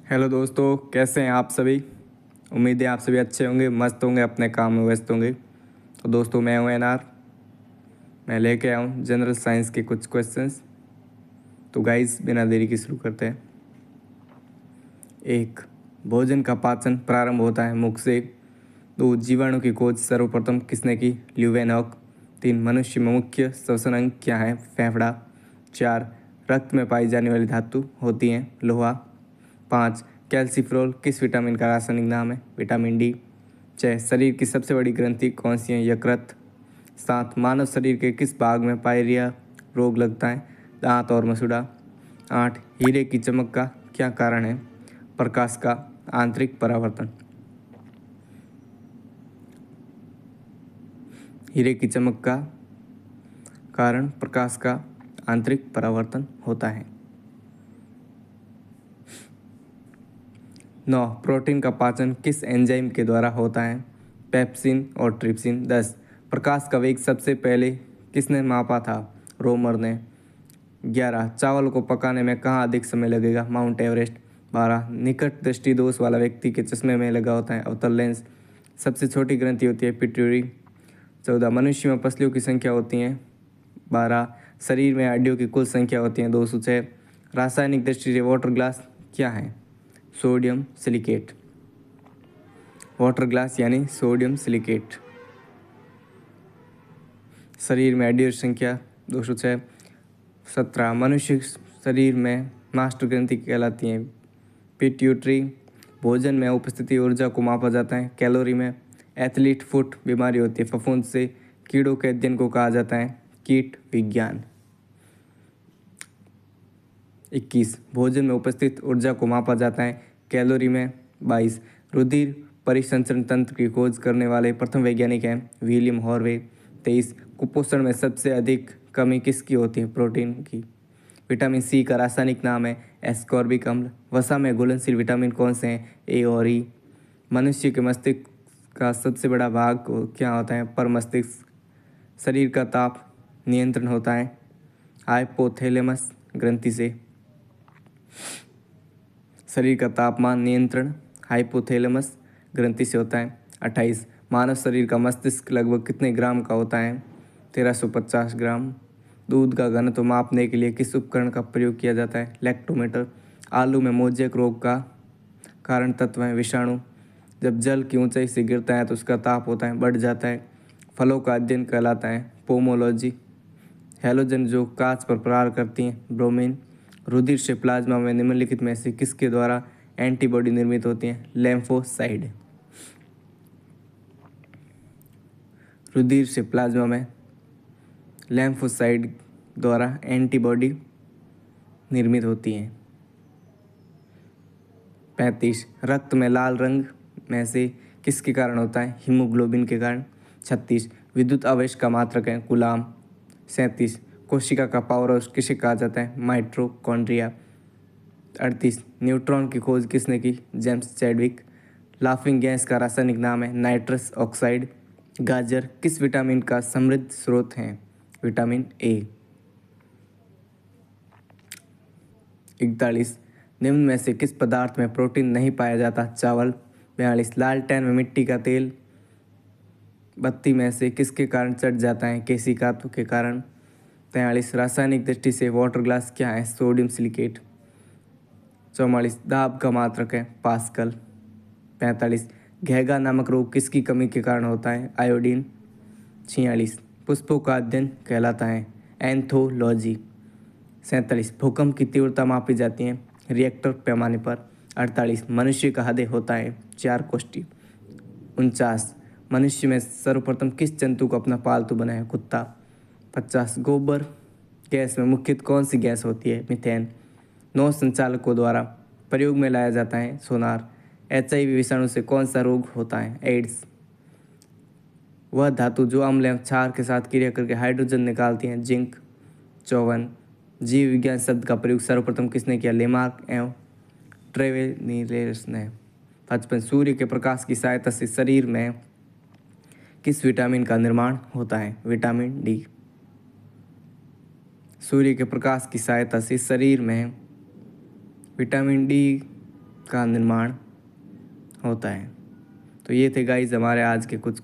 Hello दोस्तों, कैसे हैं आप सभी। उम्मीद है आप सभी अच्छे होंगे, मस्त होंगे, अपने काम में व्यस्त होंगे। तो दोस्तों, मैं हूं एनआर। मैं लेके आया हूं जनरल साइंस के कुछ क्वेश्चंस। तो गाइस, बिना देरी के शुरू करते हैं। एक, भोजन का पाचन प्रारंभ होता है मुख से। दो, जीवाणु की खोज सर्वप्रथम किसने की? ल्यूवेनॉक। तीन, मनुष्य में मुख्य श्वसन अंग क्या है? फेफड़ा। चार, रक्त में पाई जाने वाली धातु होती हैं? लोहा। पाँच, कैल्सीफ्रोल किस विटामिन का रासायनिक नाम है? Vitamin D. छः, शरीर की सबसे बड़ी ग्रंथि कौन सी है? यकृत। सात, मानव शरीर के किस भाग में पायरिया रोग लगता है? दांत और मसूड़ा। आठ, हीरे की चमक का क्या कारण है? प्रकाश का आंतरिक परावर्तन। हीरे की चमक का कारण प्रकाश का आंतरिक परावर्तन होता है। 9, प्रोटीन का पाचन किस एंजाइम के द्वारा होता है? पेप्सिन और ट्रिप्सिन। 10, प्रकाश का वेग सबसे पहले किसने मापा था? रोमर ने। 11, चावल को पकाने में कहाँ अधिक समय लगेगा? Mount Everest. 12, निकट दृष्टि दोष वाला व्यक्ति के चश्मे में लगा होता है अवतल लेंस। सबसे छोटी ग्रंथि होती है पिट्यूटरी। 14, मनुष्य में पसलियों की संख्या होती है 12। शरीर में हड्डियों की कुल संख्या होती है 206। रासायनिक दृष्टि से वाटर ग्लास क्या है? Sodium silicate. वाटर ग्लास यानी सोडियम सिलिकेट। शरीर में हड्डियों की संख्या 206। 17, मनुष्य शरीर में मास्टर ग्रंथि कहलाती हैं पिट्यूटरी। भोजन में उपस्थिति ऊर्जा को मापा जाता है कैलोरी में। एथलीट फुट बीमारी होती है फफूंद से। कीड़ों के अध्ययन को कहा जाता है कीट विज्ञान। 21, भोजन में उपस्थित ऊर्जा को मापा जाता है कैलोरी में। 22, रुधिर परिसंचरण तंत्र की खोज करने वाले प्रथम वैज्ञानिक हैं विलियम हॉर्वे। 23, कुपोषण में सबसे अधिक कमी किसकी होती है? प्रोटीन की। विटामिन सी का रासायनिक नाम है एस्कॉर्बिक अम्ल। वसा में घुलनशील विटामिन कौन से हैं? ए और ई। मनुष्य के मस्तिष्क का सबसे बड़ा भाग क्या होता है? पर मस्तिष्क। शरीर का ताप नियंत्रण होता है हाइपोथैलेमस ग्रंथि से। शरीर का तापमान नियंत्रण हाइपोथैलेमस ग्रंथि से होता है। 28, मानव शरीर का मस्तिष्क लगभग कितने ग्राम का होता है? 1350 ग्राम। दूध का घनत्व मापने के लिए किस उपकरण का प्रयोग किया जाता है? लैक्टोमीटर। आलू में मोजेक रोग का कारण तत्व है विषाणु। जब जल की ऊंचाई से गिरता है तो उसका ताप होता है बढ़ जाता है। फलों का अध्ययन कहलाता है पोमोलॉजी। हैलोजन जो कांच पर प्रहार करती हैं ब्रोमीन। रुधिर से प्लाज्मा में निम्नलिखित में से किसके द्वारा एंटीबॉडी निर्मित होती हैं? लैम्फोसाइड। रुधिर से प्लाज्मा में लैम्फोसाइड द्वारा एंटीबॉडी निर्मित होती हैं। 35, रक्त में लाल रंग में से किसके कारण होता है? हीमोग्लोबिन के कारण। 36, विद्युत आवेश का मात्रक है कूलाम। 37, कोशिका का पावर हाउस किसे कहा जाता है? माइटोकॉन्ड्रिया। 38, न्यूट्रॉन की खोज किसने की? James Chadwick. लाफिंग गैस का रासायनिक नाम है नाइट्रस ऑक्साइड। गाजर किस विटामिन का समृद्ध स्रोत है? Vitamin A. 41, निम्न में से किस पदार्थ में प्रोटीन नहीं पाया जाता? चावल। 42, लालटेन में मिट्टी का तेल बत्ती में से किसके कारण चढ़ जाता है? केशिकात्व के कारण। 43, रासायनिक दृष्टि से वाटर ग्लास क्या है? Sodium silicate. 44, दाब का मात्रक है पास्कल। 45, घेगा नामक रोग किसकी कमी के कारण होता है? आयोडीन। 46, पुष्पों का अध्ययन कहलाता है एंथोलॉजी। 47, भूकंप की तीव्रता मापी जाती है रिएक्टर पैमाने पर। 48, मनुष्य का हृदय होता है 4 कोष्ठी। 49, मनुष्य में सर्वप्रथम किस जंतु को अपना पालतू बनाया? कुत्ता। 50, गोबर गैस में मुख्यतः कौन सी गैस होती है? मीथेन। 9 संचालकों द्वारा प्रयोग में लाया जाता है सोनार। HIV विषाणु से कौन सा रोग होता है? एड्स। वह धातु जो अम्ल एवं क्षार के साथ क्रिया करके हाइड्रोजन निकालती है? जिंक। 54, जीव विज्ञान शब्द का प्रयोग सर्वप्रथम किसने किया? लेमार्क एवं ट्रेवेनिलेस ने। 55, सूर्य के प्रकाश की सहायता से शरीर में किस विटामिन का निर्माण होता है? Vitamin D. सूर्य के प्रकाश की सहायता से शरीर में विटामिन डी का निर्माण होता है। तो ये थे गाइस हमारे आज के कुछ